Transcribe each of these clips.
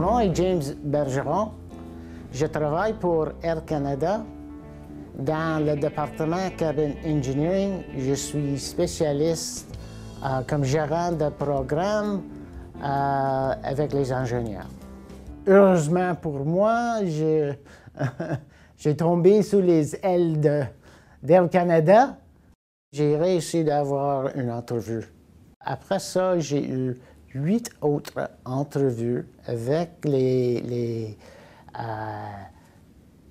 nom est James Bergeron. Je travaille pour Air Canada. Dans le département Cabin Engineering, je suis spécialiste comme gérant de programme avec les ingénieurs. Heureusement pour moi, j'ai tombé sous les ailes d'Air Canada. J'ai réussi d'avoir une entrevue. Après ça, j'ai eu 8 autres entrevues avec les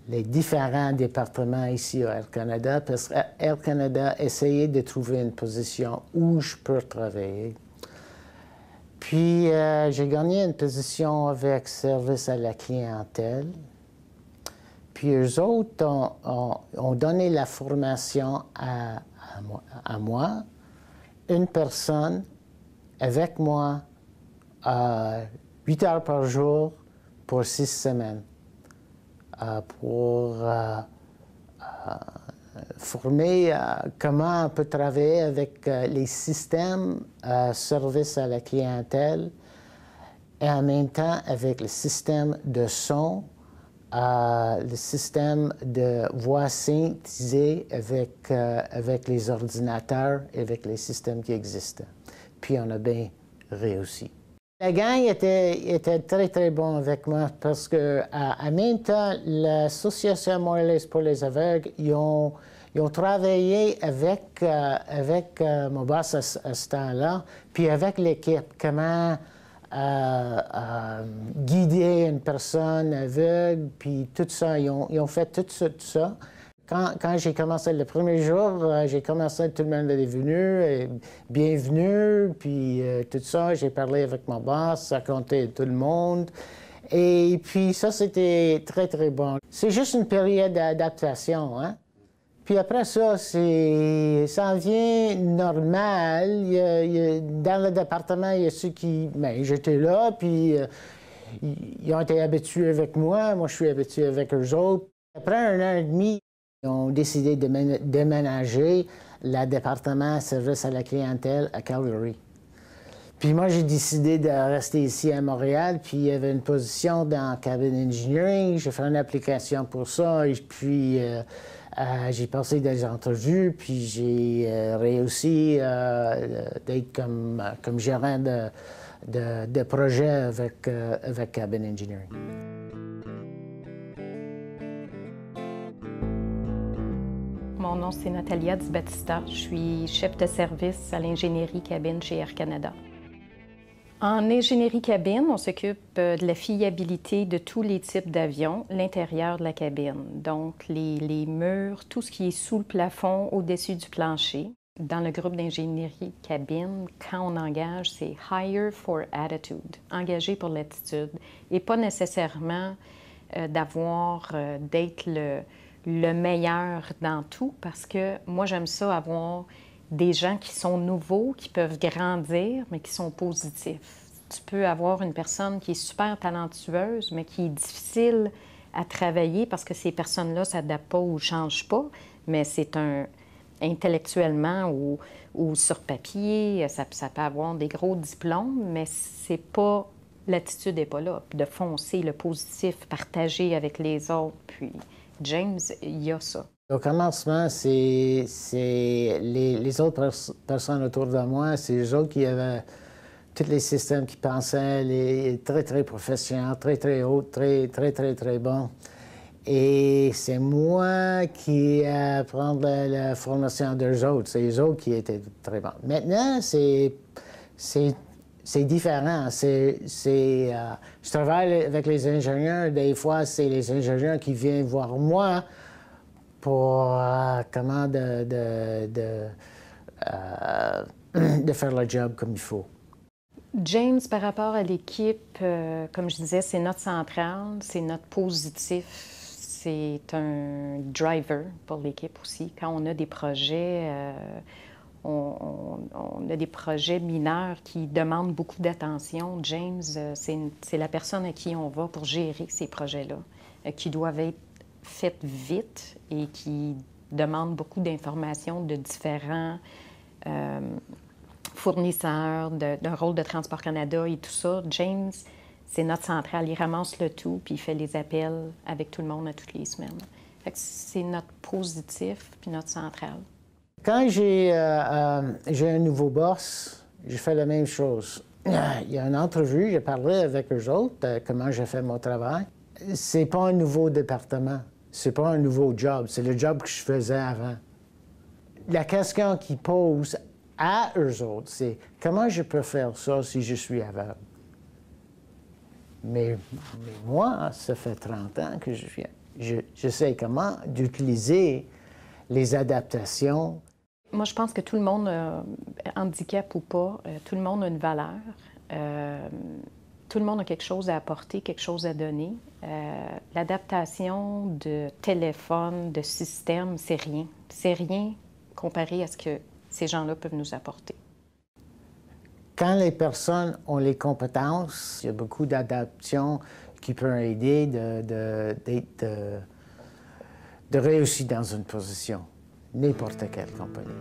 différents départements ici à Air Canada, parce qu'Air Canada essayait de trouver une position où je peux travailler. Puis, j'ai gagné une position avec service à la clientèle. Puis, eux autres ont donné la formation à moi, une personne avec moi 8 heures par jour pour 6 semaines. Pour former comment on peut travailler avec les systèmes service à la clientèle et en même temps avec le système de son, le système de voix synthétisée avec les ordinateurs et avec les systèmes qui existent. Puis on a bien réussi. La gang était très, très bon avec moi parce que, en même temps, l'Association montréalaise pour les aveugles, ils ont travaillé avec mon boss à ce temps-là, puis avec l'équipe, comment guider une personne aveugle, puis tout ça. Ils ont fait tout ça. Quand j'ai commencé le premier jour, j'ai commencé, tout le monde est venu, bienvenue, puis tout ça, j'ai parlé avec mon boss, raconté tout le monde. Et puis ça, c'était très, très bon. C'est juste une période d'adaptation, hein? Puis après ça, ça vient normal. Dans le département, il y a ceux qui... Bien, j'étais là, puis ils ont été habitués avec moi. Moi, je suis habitué avec eux autres. Après 1 an et demi, ils ont décidé de déménager le département service à la clientèle à Calgary. Puis moi, j'ai décidé de rester ici à Montréal, puis il y avait une position dans Cabin Engineering. J'ai fait une application pour ça, et puis j'ai passé des entrevues, puis j'ai réussi d'être comme gérant de projet avec Cabin Engineering. Mon nom, c'est Natalia Di Battista. Je suis chef de service à l'ingénierie cabine chez Air Canada. En ingénierie cabine, on s'occupe de la fiabilité de tous les types d'avions, l'intérieur de la cabine. Donc, les murs, tout ce qui est sous le plafond, au-dessus du plancher. Dans le groupe d'ingénierie cabine, quand on engage, c'est « hire for attitude », engagé pour l'attitude, et pas nécessairement d'être le meilleur dans tout, parce que moi, j'aime ça avoir des gens qui sont nouveaux, qui peuvent grandir, mais qui sont positifs. Tu peux avoir une personne qui est super talentueuse, mais qui est difficile à travailler parce que ces personnes-là ne s'adaptent pas ou ne changent pas, mais c'est intellectuellement ou sur papier, ça peut avoir des gros diplômes, mais c'est pas... L'attitude n'est pas là. De foncer, le positif, partager avec les autres, puis... James, il y a ça. Au commencement, c'est les autres personnes autour de moi, c'est eux autres qui avaient tous les systèmes qui pensaient, très, très professionnels, très, très hauts, très, très, très, très bons. Et c'est moi qui ai pris la formation d'eux autres. C'est eux autres qui étaient très bons. Maintenant, c'est différent. Je travaille avec les ingénieurs. Des fois, c'est les ingénieurs qui viennent voir moi pour comment de faire le job comme il faut. James, par rapport à l'équipe, comme je disais, c'est notre centrale, c'est notre positif, c'est un driver pour l'équipe aussi. Quand on a des projets... On a des projets mineurs qui demandent beaucoup d'attention. James, c'est la personne à qui on va pour gérer ces projets-là, qui doivent être faits vite et qui demandent beaucoup d'informations de différents fournisseurs, d'un rôle de Transport Canada et tout ça. James C'est notre centrale. Il ramasse le tout, puis il fait les appels avec tout le monde à toutes les semaines. Fait que c'est notre positif, puis notre centrale. Quand j'ai un nouveau boss, j'ai fait la même chose. Il y a une entrevue, j'ai parlé avec eux autres, comment j'ai fait mon travail. C'est pas un nouveau département, c'est pas un nouveau job, c'est le job que je faisais avant. La question qu'ils posent à eux autres, c'est comment je peux faire ça si je suis aveugle? Mais moi, ça fait 30 ans que je sais comment d'utiliser les adaptations. Moi, je pense que tout le monde, handicap ou pas, tout le monde a une valeur. Tout le monde a quelque chose à apporter, quelque chose à donner. L'adaptation de téléphone, de système, c'est rien. C'est rien comparé à ce que ces gens-là peuvent nous apporter. Quand les personnes ont les compétences, il y a beaucoup d'adaptations qui peuvent aider de réussir dans une position, n'importe quelle compagnie.